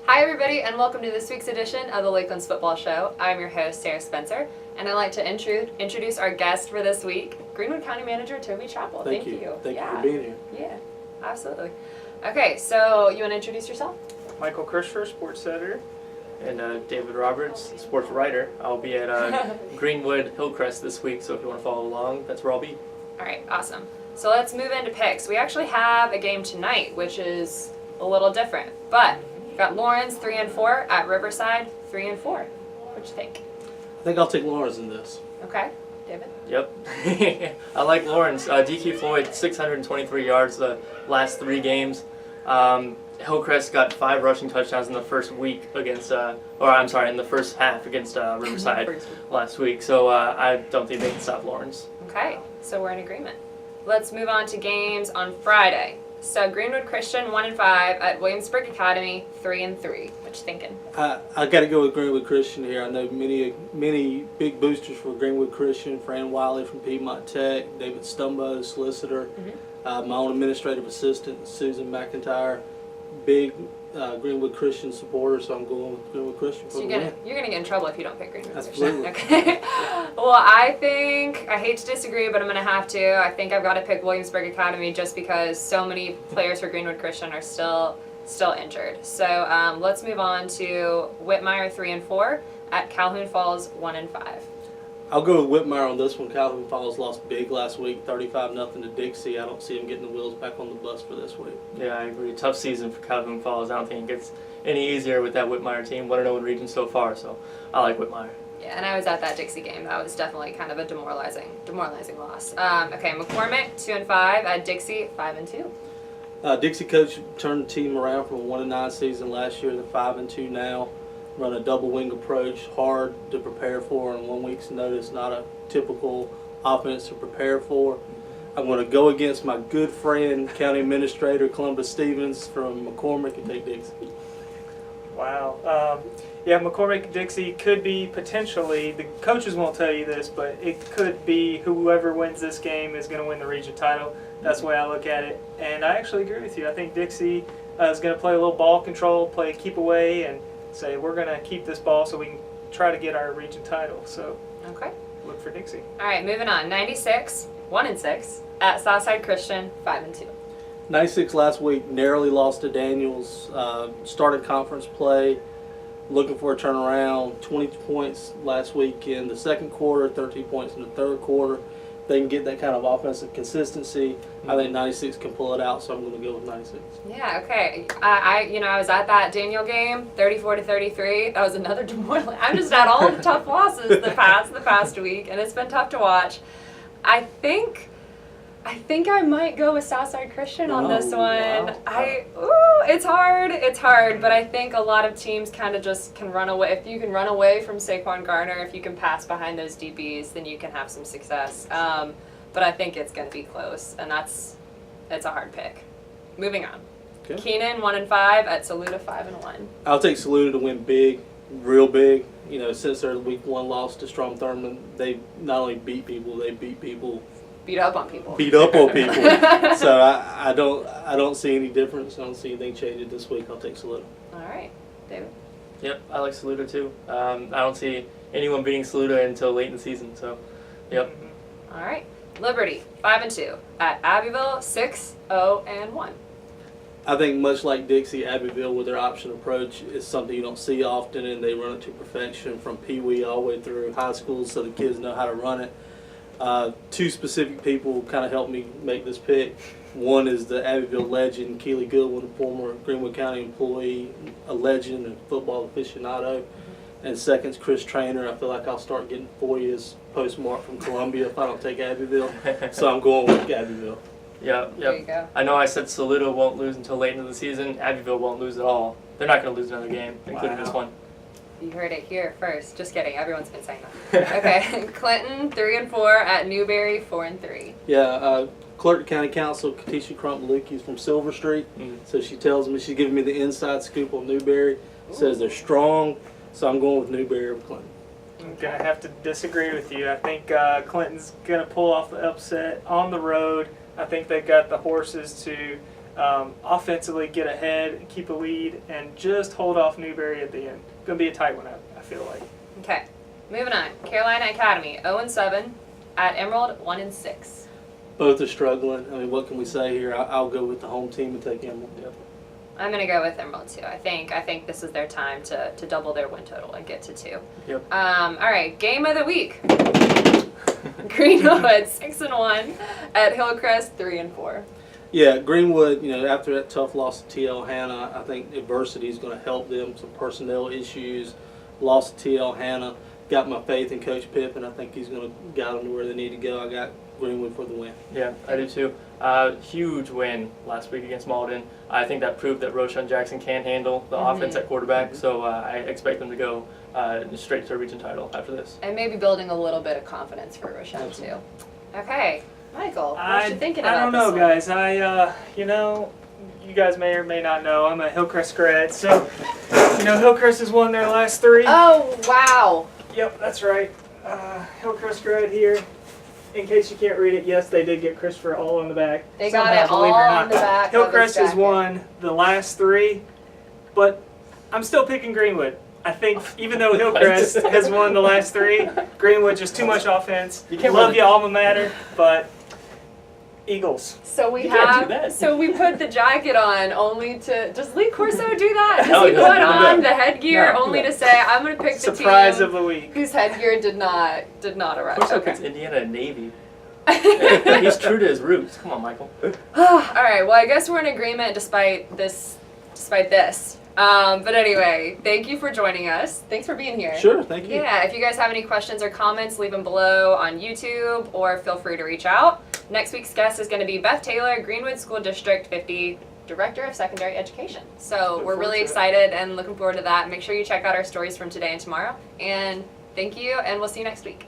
Hi everybody and welcome to this week's edition of the Lakelands Football Show. I'm your host, Sarah Spencer, and I'd like to introduce our guest for this week, Greenwood County Manager Toby Chappell. Thank you. Thank you for being here. Yeah, absolutely. Okay, so you want to introduce yourself? Michael Kirschfer, sports editor. And David Roberts, sports writer. I'll be at Greenwood Hillcrest this week, so if you want to follow along, that's where I'll be. All right, awesome. So let's move into picks. We actually have a game tonight, which is a little different, but we've got Lawrence 3-4 at Riverside 3-4. What you think? I think I'll take Lawrence in this. Okay, David? Yep. I like Lawrence. DQ Floyd, 623 yards the last 3 games. Hillcrest got 5 rushing touchdowns in the first week against, in the first half against Riverside last week. So I don't think they can stop Lawrence. Okay, so we're in agreement. Let's move on to games on Friday. So Greenwood Christian 1-5 at Williamsburg Academy 3-3. What you thinking? I got to go with Greenwood Christian here. I know many big boosters for Greenwood Christian. Fran Wiley from Piedmont Tech, David Stumbo, solicitor, my own administrative assistant Susan McIntyre. Big Greenwood Christian supporter, so I'm going with Greenwood Christian for the win. You're gonna get in trouble if you don't pick Greenwood Absolutely. Christian. Okay. Well, I hate to disagree, but I'm gonna have to. I think I've got to pick Williamsburg Academy just because so many players for Greenwood Christian are still injured. So let's move on to Whitmire 3-4 at Calhoun Falls 1-5. I'll go with Whitmire on this one. Calhoun Falls lost big last week, 35-0 to Dixie. I don't see them getting the wheels back on the bus for this week. Yeah, I agree. Tough season for Calhoun Falls. I don't think it gets any easier with that Whitmire team. 1-0 in region so far, so I like Whitmire. Yeah, and I was at that Dixie game. That was definitely kind of a demoralizing loss. Okay, McCormick 2-5 at Dixie 5-2. Dixie coach turned the team around from a 1-9 season last year to 5-2 now. Run a double wing approach, hard to prepare for on 1 week's notice, not a typical offense to prepare for. I'm going to go against my good friend, County Administrator Columbus Stevens from McCormick and take Dixie. Wow. Yeah, McCormick Dixie could be potentially, the coaches won't tell you this, but it could be whoever wins this game is going to win the region title. That's the way I look at it. And I actually agree with you. I think Dixie is going to play a little ball control, play keep away, and say we're going to keep this ball so we can try to get our region title. So okay, look for Dixie. All right, moving on. 96 1-6 at Southside Christian 5-2. 96 last week, narrowly lost to Daniels. Started conference play, looking for a turnaround. 20 points last week in the second quarter, 13 points in the third quarter. They can get that kind of offensive consistency. I think 96 can pull it out, so I'm going to go with 96. Yeah, okay. I was at that Daniel game, 34-33. That was another demoralizing. I'm just at all the tough losses the past week, and it's been tough to watch. I think I might go with Southside Christian on this one. Wow. It's hard, but I think a lot of teams kind of just can run away. If you can run away from Saquon Garner, if you can pass behind those DBs, then you can have some success. But I think it's going to be close, and it's a hard pick. Moving on. Okay. Keenen 1-5 at Saluda 5-1. I'll take Saluda to win big, real big. You know, since their week 1 loss to Strom Thurmond, they not only beat people, they beat people. Beat up on people. So I don't see any difference. I don't see anything changing this week. I'll take Saluda. All right, David. Yep, I like Saluda too. I don't see anyone beating Saluda until late in the season, so yep. All right, Liberty 5-2 at Abbeville 6-0-1. I think much like Dixie, Abbeville with their option approach is something you don't see often, and they run it to perfection from Pee Wee all the way through high school, so the kids know how to run it. 2 specific people kind of helped me make this pick. One is the Abbeville legend, Keely Goodwin, a former Greenwood County employee, a legend and football aficionado. And second's Chris Trainer. I feel like I'll start getting FOIAs postmarked from Columbia if I don't take Abbeville. So I'm going with Abbeville. Yep. There you go. I know I said Saluda won't lose until late into the season. Abbeville won't lose at all. They're not going to lose another game, including this one. You heard it here first. Just kidding. Everyone's been saying that. Okay. Clinton 3-4 at Newberry 4-3. Yeah, Clerk County Council Katisha Crump-Maluki is from Silver Street. So she tells me, she's giving me the inside scoop on Newberry. Says they're strong, so I'm going with Newberry over Clinton. I'm going to have to disagree with you. I think Clinton's going to pull off the upset on the road. I think they've got the horses to offensively get ahead, keep a lead, and just hold off Newberry at the end. Going to be a tight one, I feel like. Okay, moving on. Carolina Academy 0-7 at Emerald 1-6. Both are struggling. I mean, what can we say here? I'll go with the home team and take Emerald. Yep. I'm gonna go with Emerald too. I think this is their time to double their win total and get to 2. Yep. All right, game of the week. Greenwood 6-1 at Hillcrest 3-4. Yeah, Greenwood, after that tough loss to T.L. Hanna, I think adversity is going to help them. Some personnel issues, loss to T.L. Hanna. Got my faith in Coach Pippen. I think he's going to guide them to where they need to go. I got Greenwood for the win. Yeah, I do too. Huge win last week against Malden. I think that proved that Roshan Jackson can handle the offense at quarterback, so I expect them to go straight to a region title after this. And maybe building a little bit of confidence for Roshan too. Okay, Michael, what you thinking about I don't know, this one? guys. You guys may or may not know, I'm a Hillcrest grad, so, Hillcrest has won their last 3. Oh, wow. Yep, that's right. Hillcrest grad here. In case you can't read it, yes, they did get Christopher all on the back. They got Somehow, it believe all or on not. the back. Hillcrest of his has won the last 3, but I'm still picking Greenwood. I think even though Hillcrest has won the last 3, Greenwood just too much offense. You can't Love win. you, alma mater, but Eagles. So we You can't do that. So we put the jacket on only to. Does Lee Corso do that? Does No, he he put doesn't do on that. the headgear No. only to say, "I'm going to pick the Surprise team of the week. whose headgear did not arrive"? Of course, Okay. it's Indiana and Navy. He's true to his roots. Come on, Michael. All right. Well, I guess we're in agreement despite this. But anyway, thank you for joining us. Thanks for being here. Sure, thank you. Yeah, if you guys have any questions or comments, leave them below on YouTube or feel free to reach out. Next week's guest is going to be Beth Taylor, Greenwood School District 50 Director of Secondary Education. So we're really excited and looking forward to that. Make sure you check out our stories from today and tomorrow. And thank you, and we'll see you next week.